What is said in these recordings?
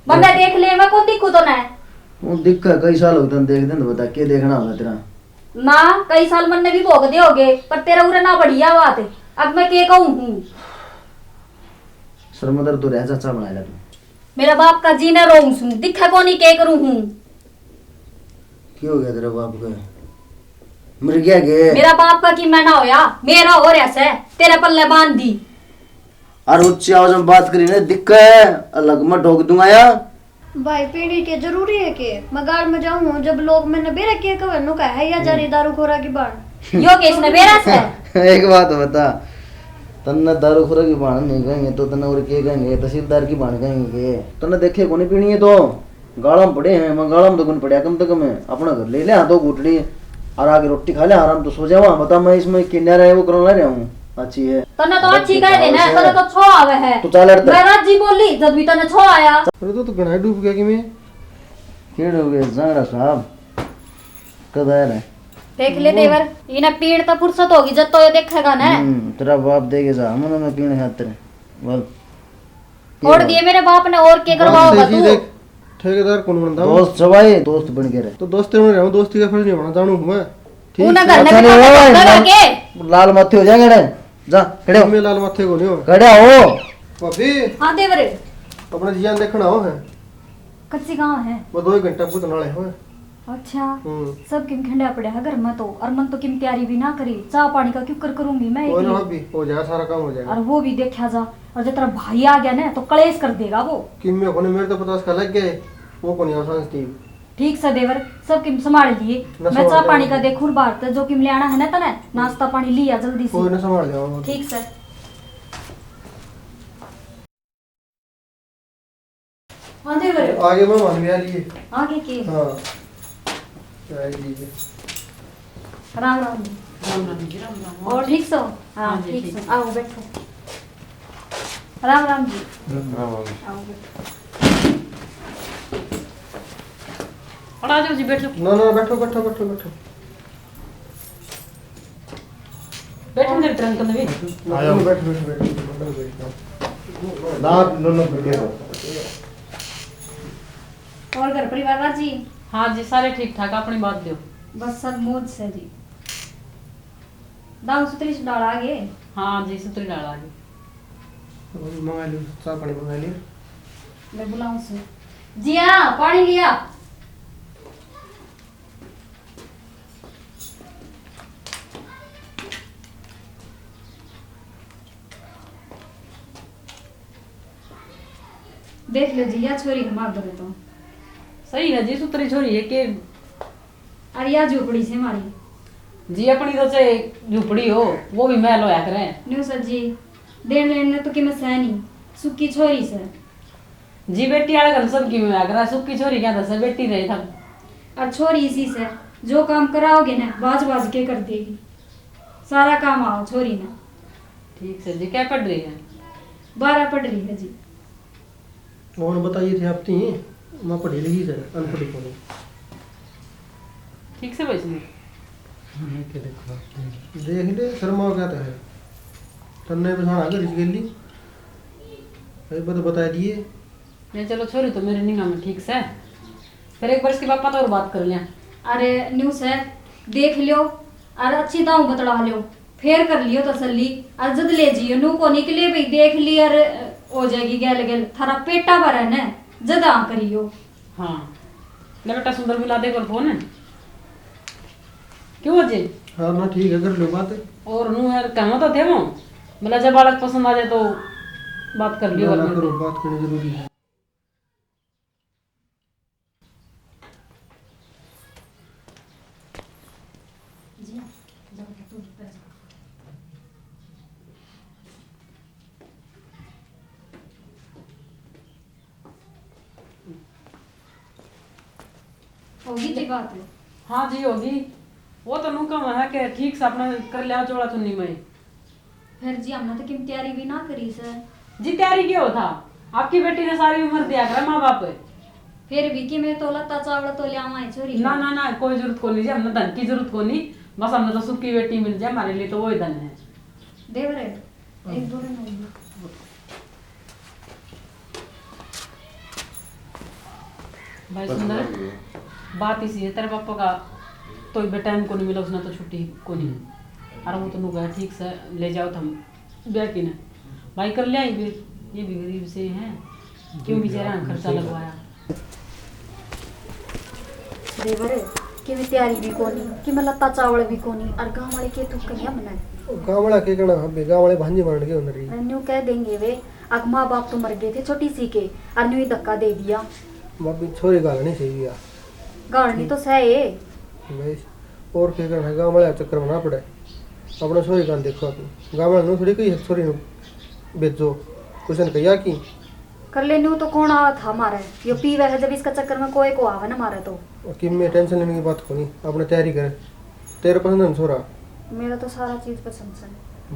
बंदा देख ले मैं कौन दिखू तो ना वो दिक्का कई साल हो तन देख दे तो बता के देखना होगा तेरा ना कई साल मन ने भी भोग दे होगे पर तेरा उरे ना बढ़िया बात है अब मैं के कहूं हूं सरमदर तो रह चाचा बनाया तू मेरा बाप का जीना रोऊं सुन दिखा कोनी के करूं हूं क्यों हो गया तेरे बाप को मर गया के मेरा बाप का की मैं ना होया मेरा हो रहा से तेरे पल्ले बांध दी और ऊंची आवाज में बात करी ना दिक्का है अलग में ठोक दूंगा या भाई पीनी के जरूरी है के मगाड़ में जाऊं जब लोग मैंने बेरा के कवनो का है या जारी दारू खोरा की बाण यो केस ने बेरा से एक बात बता तन्ने दारू खोरा की बाण नहीं कहेंगे तो तन्ने और के कहेंगे तहसीलदार की बाण कहेंगे तन्ने देखे कोनी पीनी है तो गालम पड़े हैं मैं गालम तो कौन पड़े कम से कम है अपना घर ले ले हाथों गुटड़ी और आगे रोटी खा ले आराम तो सो जावा बता मैं इसमें किन्या रहा है वो करने रहा हूँ अच्छी है तने तो अच्छी कह देना तने तो छो आवे है तू चाल हट मैं राजी बोली जब भी तने छो आया अरे तो गनाई डूब गया कि मैं केड़ हो गए जांगड़ा साहब कद आया है देख ले देवर इने पीड़ तो फुर्सत होगी जब तो ये देखेगा ना तेरा बाप देके जा हम मैं पीने खातिर बोल छोड़ दिए मेरे बाप ने और के करवाओगा तू देख ठेकेदार कौन बनता हूं दोस्त सवाई दोस्त बन के रहे तो दोस्ती में रहूं दोस्ती का फर्ज नहीं बना जानू मैं तू ना अच्छा घर में नहीं भी होगा, के लाल माथे हो जाएंगे रे जा खड़े हो मैं लाल माथे को नहीं हो खड़े हो भाभी हां देवर अपना जियान देखना हो है कच्ची गांव है वो 2 घंटा पूत नाले हो अच्छा सब किम खंडा पड़े है घर में तो और मन तो किम तैयारी भी ना करी चाय पानी का क्यों कर करूंगी मैं कोई ना एक भाभी हो जाएगा सारा काम हो जाएगा और वो भी देखा जा और जब तेरा भाई आ गया ना तो कलेश कर देगा वो कि मैं कोने मेरे तो 50 का लग गए वो कोनी आसान थी ठीक से देवर सब किम संभाल लिए ना मैं चाय संभाल पानी लिया। का देखूं बाहर तो जो किम ले आना है ना तने नाश्ता पानी लिया जल्दी कोई से ना संभाल जाओ ठीक से हाँ देवर आगे मैं मान भी आ लिए आगे के हां आ लीजिए राम राम जी राम राम जी राम राम और ठीक सो हाँ हाँ जी, ठीक ठीक। सो आओ बैठो राम राम जी आओ बैठो और आ जाओ जी बैठो ना ना बैठो बैठो बैठो बैठो बैठो मेरे ट्रंक में भी आयो बैठो बैठो बैठो बैठो दांत दोनों पीटे हो और घर परिवार राजी हाँ जी सारे ठीक ठाक अपनी बात दो बस सब मौज से जी दाऊ सुतरी से डाल आगे हाँ जी सुतरी डाल आ गई मंगा लियो चाय पानी मंगा लियो मैं बुलाऊं से जी हाँ पानी लिया देख लो जी या छोरी मार दो तो सही है जी सुतरी छोरी है कि अरे या झोपड़ी से मारी जी अपनी तो चाहे झुपड़ी हो वो भी महल होया करे न्यू सर जी देन लेने तो कि मैं सहनी सुक्की छोरी से जी बेटी वाला घर सब की में आगरा सुक्की छोरी क्या दस बेटी रहे था और छोरी इसी से जो काम कराओगे ना बाज बाज के कर देगी सारा काम आओ छोरी ना ठीक से जी क्या पढ़ रही है 12 पढ़ रही है जी और बताइए थे आप थी मैं पढ़ी लिखी से अनपढ़ी को ठीक से बैठिए देख ले शर्मा क्या तो है तन्ने बसाना कर इस गेली बता दिए नहीं चलो छोरी तो मेरे निगाह में ठीक से फिर एक बार इसके पापा तो और बात कर लिया अरे न्यूज है देख लियो और अच्छी दाऊ बतला लियो फेर कर लियो तसल्ली और जद ले जियो नू को निकले भाई देख ली और हो जाएगी गैल गैल थारा पेटा भरा है ना जद आ करियो हाँ ले बेटा सुंदर मिला दे कर फोन है क्यों जी हाँ ना ठीक है कर लो बात और नू यार कहना तो थे वो मतलब जब बालक पसंद आ जाए तो बात कर लियो ना और करो बात करनी जरूरी है होगी जी बात है हाँ जी होगी वो तो नू कम है कि ठीक से अपना कर लिया चोड़ा चुन्नी में फिर जी हमने तो किम तैयारी भी ना करी सर जी तैयारी क्यों था आपकी बेटी ने सारी उम्र दिया कर माँ बाप फिर भी कि मैं तो लत्ता चावल तो ले आवा छोरी ना ना ना कोई जरूरत को नहीं जी हमने धन की जरूरत को नहीं बस हमने तो सुखी बेटी मिल जाए हमारे लिए तो वही धन है देवरे एक 2 दिन होगी भाई पसंद सुंदर आएगी। बात इसी है तेरे पापा का तो भी टाइम को नहीं मिला उसने तो छुट्टी को नहीं अरे वो तो नु गया ठीक से ले जाओ तुम ब्याह की ने भाई कर ले आई फिर ये भी गरीब से हैं क्यों बेचारा खर्चा लगवाया देवर कि भी तैयारी भी कोनी कि मैं लत्ता चावल भी कोनी और गांव वाले के तू कन्या बनाए गाँव वाला के कहना हम गाँव वाले भांजी मार के उधर ही न्यू कह देंगे वे अब माँ बाप तो मर गए थे छोटी सी के और न्यू ही धक्का दे दिया बाबी छोरी गाल नहीं सही यार गाड़नी तो सह ये भाई और क्या करना है गाँव वाले चक्कर में ना पड़े अपना छोरी गान देखो अपनी गाँव वाले थोड़ी कही छोरी बेचो कुछ ने कहिया कि कर ले न्यू तो कौन आवा था हमारे यो पी वह जब इसका चक्कर में कोई को आवा ना मारे तो कि मैं टेंशन लेने की बात को नहीं अपने तैयारी करे तेरे पसंद है ना छोरा मेरा तो सारा चीज पसंद से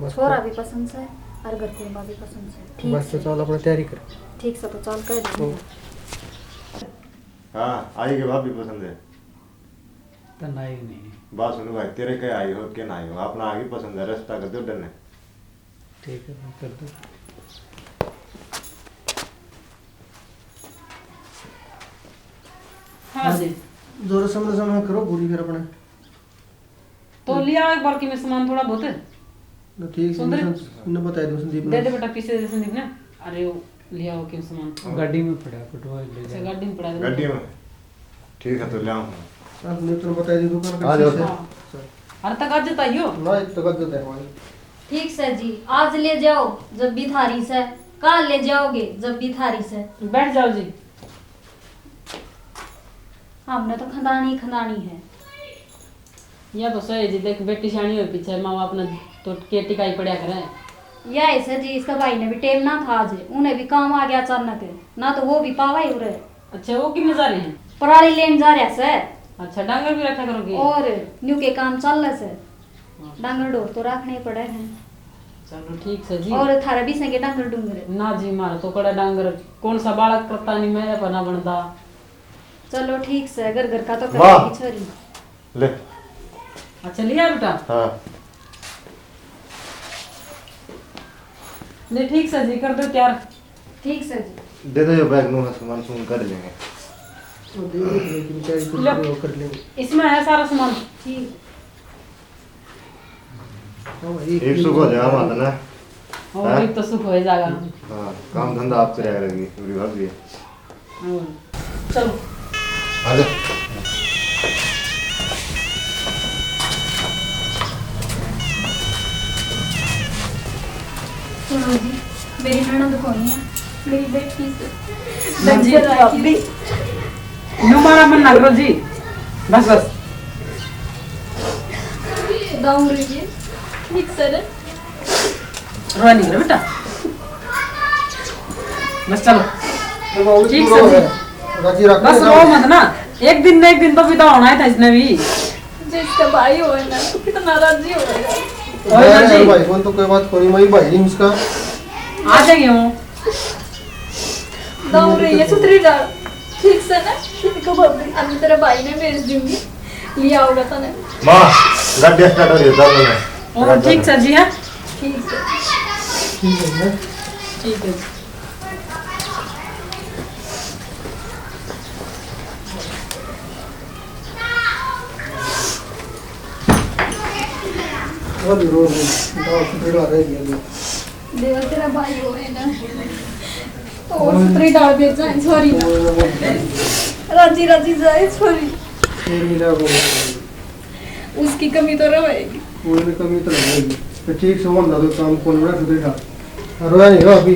बस छोरा भी पसंद से और घर कुंबा भी पसंद से ठीक बस तो से चल अपने तैयारी कर ठीक से तो चल कर देंगे हाँ आई के बाप भी पसंद है तो नहीं नहीं बात सुनो भाई तेरे क्या आई हो क्या ना आई हो अपना आगे पसंद है रास्ता कर दो डरने ठीक है मैं कर दूँ हाँ जी जोर समझ करो पूरी फिर अपने तो लिया एक बार की में सामान थोड़ा बहुत है तो ठीक सुंदर। है ने बता दो संदीप दे ने दे बेटा पीछे दे संदीप ने अरे वो लिया हो क्यों सामान गाड़ी में पड़ा पटवा ले अच्छा जा गाड़ी में पड़ा है गड्डी में ठीक है तो ले आऊँ आपने तो बता दी दुकान आ का जाओ। शीशे। हाँ। अरे तक आज बताइयो ना एक तो गद्दे है हमारी ठीक से जी आज ले जाओ जब भी थारी से कल ले जाओगे जब भी थारी से बैठ जाओ जी हमने तो खंदानी खंदानी है या तो सही जी देख बेटी शानी हो पीछे माँ बाप ने तो के टिकाई पड़ा करे या ऐसे जी इसका भाई ने भी टेम ना था आज उन्हें भी काम आ गया अचानक ना तो वो भी पावा ही उरे अच्छा वो कितने जा रहे हैं पराली लेन जा रहा से अच्छा डांगर भी रखा करोगे और न्यू के काम चल रहे से डांगर डोर तो रखने ही पड़े हैं चलो ठीक से जी और थारा भी संगे डांगर डूंगर ना जी मारा तो कड़ा डांगर कौन सा बालक करता नहीं मैं बना बनता चलो ठीक से घर घर का तो वाह। करेगी छोरी ले अच्छा लिया बेटा हाँ ले ठीक से जी कर दो तैयार ठीक से जी दे दो ये बैग नो सामान सुन कर लेंगे तो दे दो कि बेचारी कुछ लो। वो कर लेंगे इसमें है सारा सामान ठीक हाँ भाई एक सुख हो जाएगा माता ना और हाँ? एक तो सुख हो जाएगा हाँ काम धंधा आप करे रहेगी पूरी भाभी और चलो आ जा सुनो जी मेरी ननद कौन है मेरी बेटी से जी डंगर रखी। नो मारा मन ना करो जी बस बस दाऊं रही ठीक सर रोया नहीं करो बेटा बस चलो ठीक ठीक से है राजी रख बस रो मत ना एक दिन न एक दिन तो विदा होना था इसने भी जिसका भाई हो ना तो कितना राजी हो जाएगा और ना जी भाई कौन तो कोई बात कोई मैं भाई नहीं उसका आ जाएंगे वो दाऊं रही है सुथरी डाल ठीक से ना इनको बब्बी अब तेरे भाई ने भेज दूंगी लिया होगा तो ने माँ गड्ढे स्टार्ट हो गए चल लो और ठीक से जी है ठीक से ठीक है ना ठीक है वो भी रो दाव सुधरा रहेगी अभी देवा तेरा भाई हो है ना और सुथरी डाल भेज जाए सॉरी राजी राजी जाए सॉरी फिर मिला रो उसकी कमी तो रहेगी कोई भी कमी तो नहीं होगी तो ठीक से वो ना तो काम कौन ना सुधरा रोया नहीं हो अभी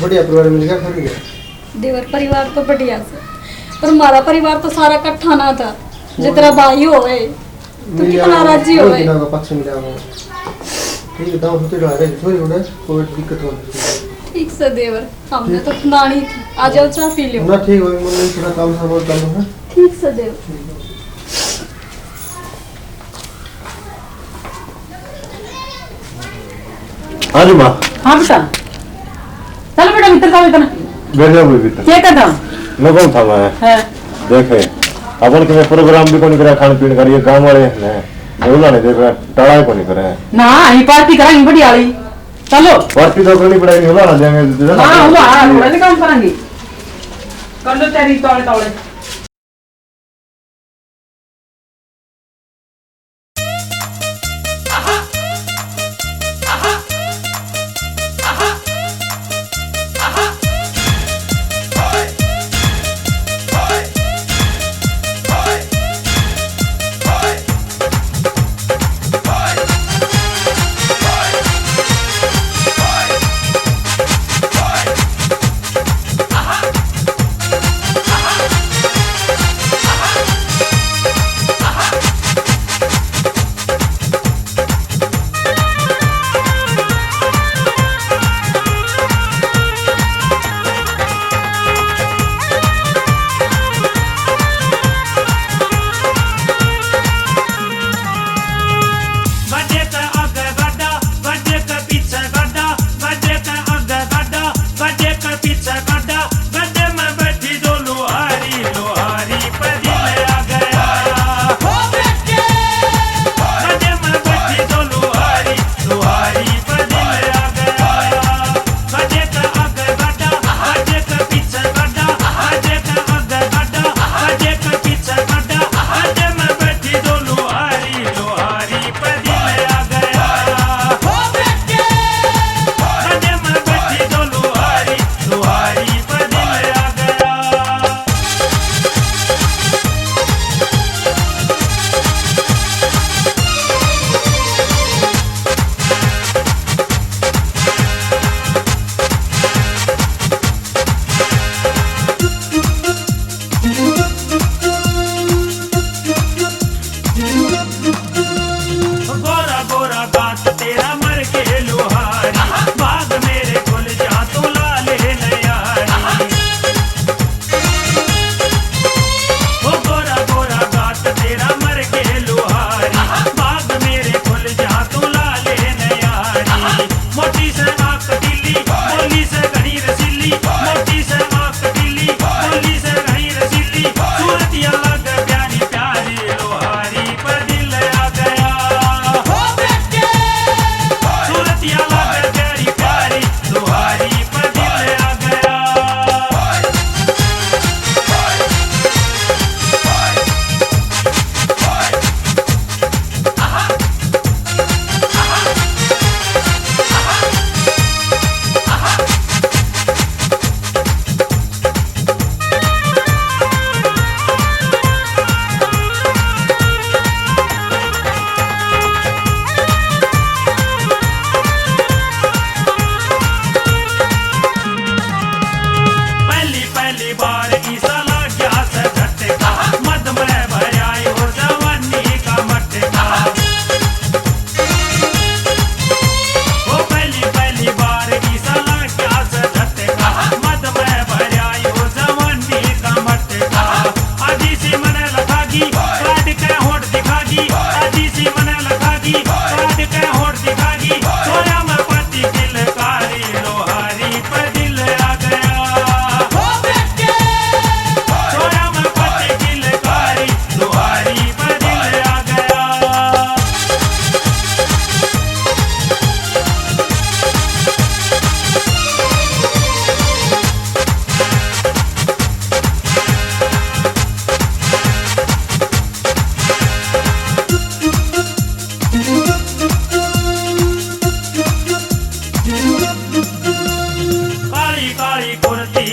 बढ़िया परिवार मिल गया खड़ी है देवर परिवार तो बढ़िया से पर हमारा परिवार तो सारा इकट्ठा ना था जो तेरा भाई हो है तो कितना राजी हो है ना का पक्ष मिला वो ठीक है दाव सुधरा रहेगी थोड़ी उड़े कोई दिक्कत हो ठीक से देवर हमने तो नानी थी आ जाओ चाय पी लो ना ठीक है मैं थोड़ा काम सा बहुत चालू है ठीक से देव हाँ जी माँ हाँ बेटा चलो बेटा भीतर जाओ इतना बैठ जाओ भीतर क्या कर रहा मैं कौन था मैं है देखे अपन के प्रोग्राम भी कोनी करा खान पीन करिए गांव वाले ने बोला नहीं देख टाड़ा ही कोनी करे ना ही पार्टी कराएंगे बड़ी वाली चलो पार्टी तो करनी पड़ेगी होला ना जाएंगे हाँ हुआ काम करेंगे कर लो तेरी तौले तौले का पीछा काटा गड्ढे में बैठी दो लोहारी लोहारी पे दिल आ गया गड्ढे में बैठी दो लोहारी लोहारी पे दिल आ गया गड्ढे का आगे गड्ढा गड्ढे का पीछे गड्ढा गड्ढे का आगे गड्ढा गड्ढे का पीछे गड्ढा गड्ढे में बैठी दो लोहारी लोहारी पे दिल आ गया गड्ढे में बैठी दो लोहारी लोहारी पे दिल आ गया गोरा गोरा गात तेरा मर के लोहारी भाग मेरे खुल जा तू लाले नयारी ओ गोरा गोरा गात तेरा मर के लोहारी भाग मेरे खुल जा तू लाले नयारी मोटी से आंख ढीली बोली से घनी रसीली मोटी से आंख ढीली बोली से घनी रसीली सूरतिया लग प्यारी प्यारी लोहारी पर दिल आ गया सूरतिया लग प्यारी प्यारी लोहारी पर दिल आ गया पहली पहली बार ईसा लग गया से झटका मद में भराई हो जवानी का मटका ओ पहली पहली बार ईसा लग गया से झटका मद में भराई हो जवानी का मटका आजी सी मने लगागी काट के होठ दिखागी आजी सी मने लगागी काट के होठ दिखागी सोया में पति किलकारी लोहारी पर दिल आ गया सोया में पति किलकारी लोहारी पर दिल आ गया काली काली कुर्ती